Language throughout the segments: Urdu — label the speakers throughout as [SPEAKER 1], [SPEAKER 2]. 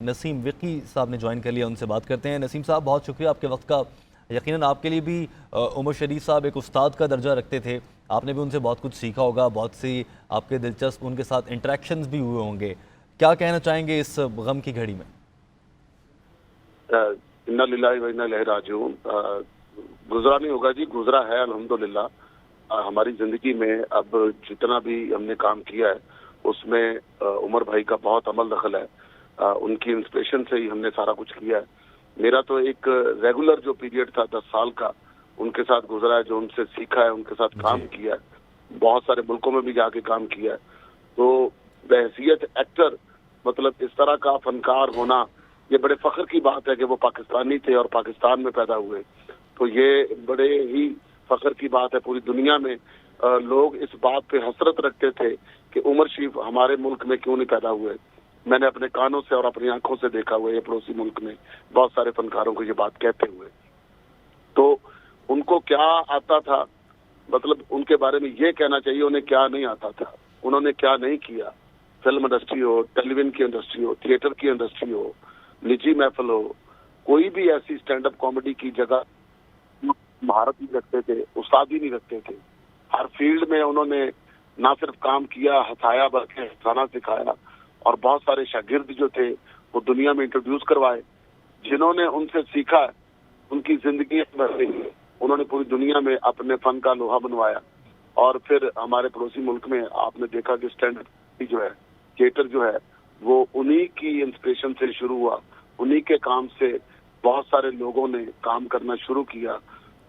[SPEAKER 1] نسیم وقی صاحب نے جوائن کر لیا، ان سے بات کرتے ہیں۔ نسیم صاحب، بہت شکریہ آپ کے وقت کا۔ یقیناً آپ کے لیے بھی عمر شریف صاحب ایک استاد کا درجہ رکھتے تھے، آپ نے بھی ان سے بہت کچھ سیکھا ہوگا، بہت سی آپ کے دلچسپ ان کے ساتھ انٹریکشنز بھی ہوئے ہوں گے، کیا کہنا چاہیں گے اس غم کی گھڑی میں؟
[SPEAKER 2] انا للہ و انا الیہ راجعون۔ گزرا نہیں ہوگا جی، گزرا ہے الحمدللہ۔ ہماری زندگی میں اب جتنا بھی ہم نے کام کیا ہے اس میں عمر بھائی کا بہت عمل دخل ہے، ان کی انسپریشن سے ہی ہم نے سارا کچھ کیا ہے۔ میرا تو ایک ریگولر جو پیریڈ تھا 10 سال کا ان کے ساتھ گزرا ہے، جو ان سے سیکھا ہے، ان کے ساتھ کام کیا ہے، بہت سارے ملکوں میں بھی جا کے کام کیا ہے۔ تو بحیثیت ایکٹر مطلب اس طرح کا فنکار ہونا یہ بڑے فخر کی بات ہے کہ وہ پاکستانی تھے اور پاکستان میں پیدا ہوئے، تو یہ بڑے ہی فخر کی بات ہے۔ پوری دنیا میں لوگ اس بات پہ حسرت رکھتے تھے کہ عمر شریف ہمارے ملک میں کیوں نہیں پیدا ہوئے۔ میں نے اپنے کانوں سے اور اپنی آنکھوں سے دیکھا ہوا ہے پڑوسی ملک میں بہت سارے فنکاروں کو یہ بات کہتے ہوئے۔ تو ان کو کیا آتا تھا، مطلب ان کے بارے میں یہ کہنا چاہیے انہیں کیا نہیں آتا تھا، انہوں نے کیا نہیں کیا۔ فلم انڈسٹری ہو، ٹیلی ویژن کی انڈسٹری ہو، تھیٹر کی انڈسٹری ہو، نجی محفل ہو، کوئی بھی ایسی اسٹینڈ اپ کامیڈی کی جگہ مہارت نہیں رکھتے تھے، استادی نہیں رکھتے تھے۔ ہر فیلڈ میں انہوں نے نہ صرف کام کیا، ہنسایا بلکہ ہنسانا سکھایا، اور بہت سارے شاگرد جو تھے وہ دنیا میں انٹروڈیوس کروائے، جنہوں نے ان سے سیکھا، ان کی زندگی بدلی، انہوں نے پوری دنیا میں اپنے فن کا لوہا بنوایا۔ اور پھر ہمارے پڑوسی ملک میں آپ نے دیکھا کہ اسٹینڈ اپ جو ہے، تھیٹر جو ہے، وہ انہی کی انسپریشن سے شروع ہوا، انہی کے کام سے بہت سارے لوگوں نے کام کرنا شروع کیا،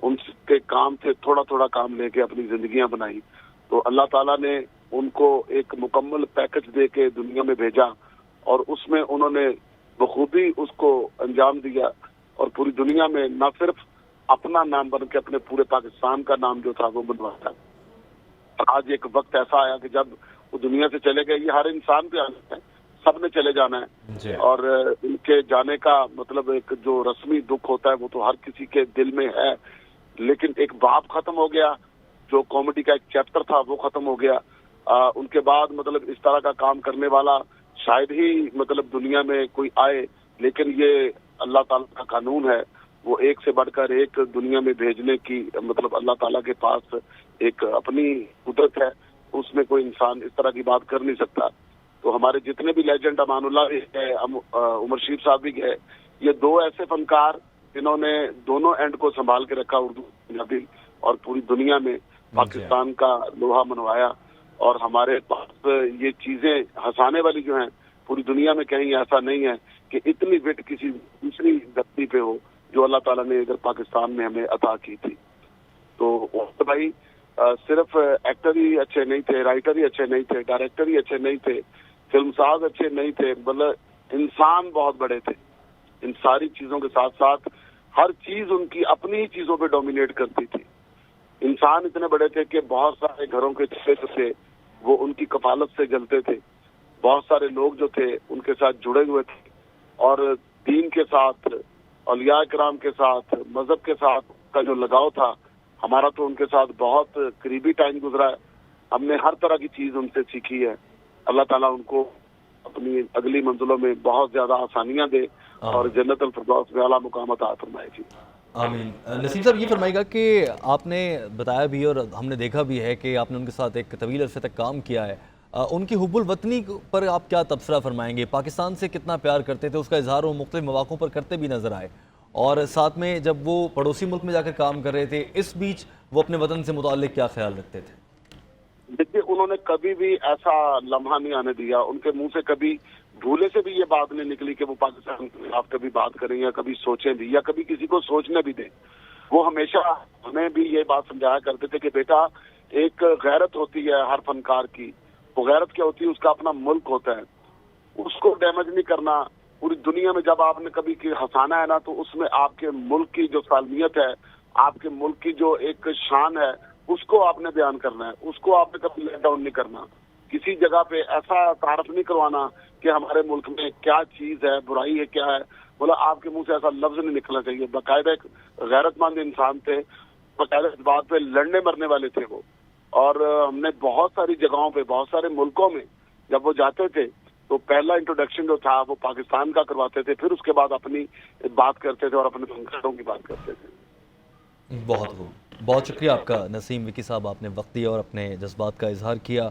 [SPEAKER 2] ان کے کام سے تھوڑا تھوڑا کام لے کے اپنی زندگیاں بنائی۔ تو اللہ تعالیٰ نے ان کو ایک مکمل پیکج دے کے دنیا میں بھیجا، اور اس میں انہوں نے بخوبی اس کو انجام دیا، اور پوری دنیا میں نہ صرف اپنا نام بن کے اپنے پورے پاکستان کا نام جو تھا وہ بنوایا۔ آج ایک وقت ایسا آیا کہ جب وہ دنیا سے چلے گئے، یہ ہر انسان پہ آنا ہے، سب نے چلے جانا ہے، اور ان کے جانے کا مطلب ایک جو رسمی دکھ ہوتا ہے وہ تو ہر کسی کے دل میں ہے، لیکن ایک باب ختم ہو گیا، جو کامیڈی کا ایک چیپٹر تھا وہ ختم ہو گیا۔ ان کے بعد مطلب اس طرح کا کام کرنے والا شاید ہی مطلب دنیا میں کوئی آئے، لیکن یہ اللہ تعالیٰ کا قانون ہے، وہ ایک سے بڑھ کر ایک دنیا میں بھیجنے کی مطلب اللہ تعالیٰ کے پاس ایک اپنی قدرت ہے، اس میں کوئی انسان اس طرح کی بات کر نہیں سکتا۔ تو ہمارے جتنے بھی لیجنڈ، امان اللہ بھی گئے، عمر شریف صاحب بھی گئے، یہ دو ایسے فنکار جنہوں نے دونوں اینڈ کو سنبھال کے رکھا، اردو پنجابی، اور پوری دنیا میں پاکستان کا لوہا منوایا۔ اور ہمارے پاس یہ چیزیں ہنسانے والی جو ہیں پوری دنیا میں کہیں ایسا نہیں ہے کہ اتنی وٹ کسی دوسری دھرتی پہ ہو جو اللہ تعالیٰ نے ادھر پاکستان میں ہمیں عطا کی تھی۔ تو بھائی صرف ایکٹر ہی اچھے نہیں تھے، رائٹر ہی اچھے نہیں تھے، ڈائریکٹر ہی اچھے نہیں تھے، فلم ساز اچھے نہیں تھے، مطلب انسان بہت بڑے تھے۔ ان ساری چیزوں کے ساتھ ساتھ ہر چیز ان کی اپنی چیزوں پہ ڈومینیٹ کرتی تھی۔ انسان اتنے بڑے تھے کہ بہت سارے گھروں کے چہرے تھے وہ ان کی کفالت سے جلتے تھے، بہت سارے لوگ جو تھے ان کے ساتھ جڑے ہوئے تھے، اور دین کے ساتھ، اولیاء کرام کے ساتھ، مذہب کے ساتھ کا جو لگاؤ تھا ہمارا، تو ان کے ساتھ بہت قریبی ٹائم گزرا ہے۔ ہم نے ہر طرح کی چیز ان سے سیکھی ہے۔ اللہ تعالیٰ ان کو اپنی اگلی منزلوں میں بہت زیادہ آسانیاں دے اور جنت الفردوس میں اعلیٰ مقام عطا فرمائے جی۔
[SPEAKER 1] آمین۔ نسیم صاحب، یہ فرمائے گا کہ آپ نے بتایا بھی اور ہم نے دیکھا بھی ہے کہ آپ نے ان کے ساتھ ایک طویل عرصے تک کام کیا ہے، ان کی حب الوطنی پر آپ کیا تبصرہ فرمائیں گے؟ پاکستان سے کتنا پیار کرتے تھے، اس کا اظہار وہ مختلف مواقعوں پر کرتے بھی نظر آئے، اور ساتھ میں جب وہ پڑوسی ملک میں جا کر کام کر رہے تھے، اس بیچ وہ اپنے وطن سے متعلق کیا خیال رکھتے تھے؟
[SPEAKER 2] دیکھیے، انہوں نے کبھی بھی ایسا لمحہ نہیں آنے دیا، ان کے منہ سے کبھی بھولے سے بھی یہ بات نہیں نکلی کہ وہ پاکستان کے خلاف کبھی بات کریں یا کبھی سوچیں بھی یا کبھی کسی کو سوچنے بھی دیں۔ وہ ہمیشہ ہمیں بھی یہ بات سمجھایا کرتے تھے کہ بیٹا، ایک غیرت ہوتی ہے ہر فنکار کی، وہ غیرت کیا ہوتی ہے، اس کا اپنا ملک ہوتا ہے، اس کو ڈیمیج نہیں کرنا۔ پوری دنیا میں جب آپ نے کبھی ہنسانا ہے نا، تو اس میں آپ کے ملک کی جو سالمیت ہے، آپ کے ملک کی جو ایک شان ہے، اس کو آپ نے بیان کرنا ہے، اس کو آپ نے کبھی لیٹ ڈاؤن نہیں کرنا۔ کسی جگہ پہ ایسا تعارف نہیں کروانا کہ ہمارے ملک میں کیا چیز ہے، برائی ہے، کیا ہے، بولا آپ کے منہ سے ایسا لفظ نہیں نکلنا چاہیے۔ باقاعدہ ایک غیرت مند انسان تھے، باقاعدہ اس بات پہ لڑنے مرنے والے تھے وہ۔ اور ہم نے بہت ساری جگہوں پہ، بہت سارے ملکوں میں جب وہ جاتے تھے تو پہلا انٹروڈکشن جو تھا وہ پاکستان کا کرواتے تھے، پھر اس کے بعد اپنی بات کرتے تھے اور اپنے فنکشنوں کی بات کرتے تھے۔
[SPEAKER 1] بہت خوب، بہت شکریہ آپ کا نسیم وکی صاحب، آپ نے وقت دیا اور اپنے جذبات کا اظہار کیا۔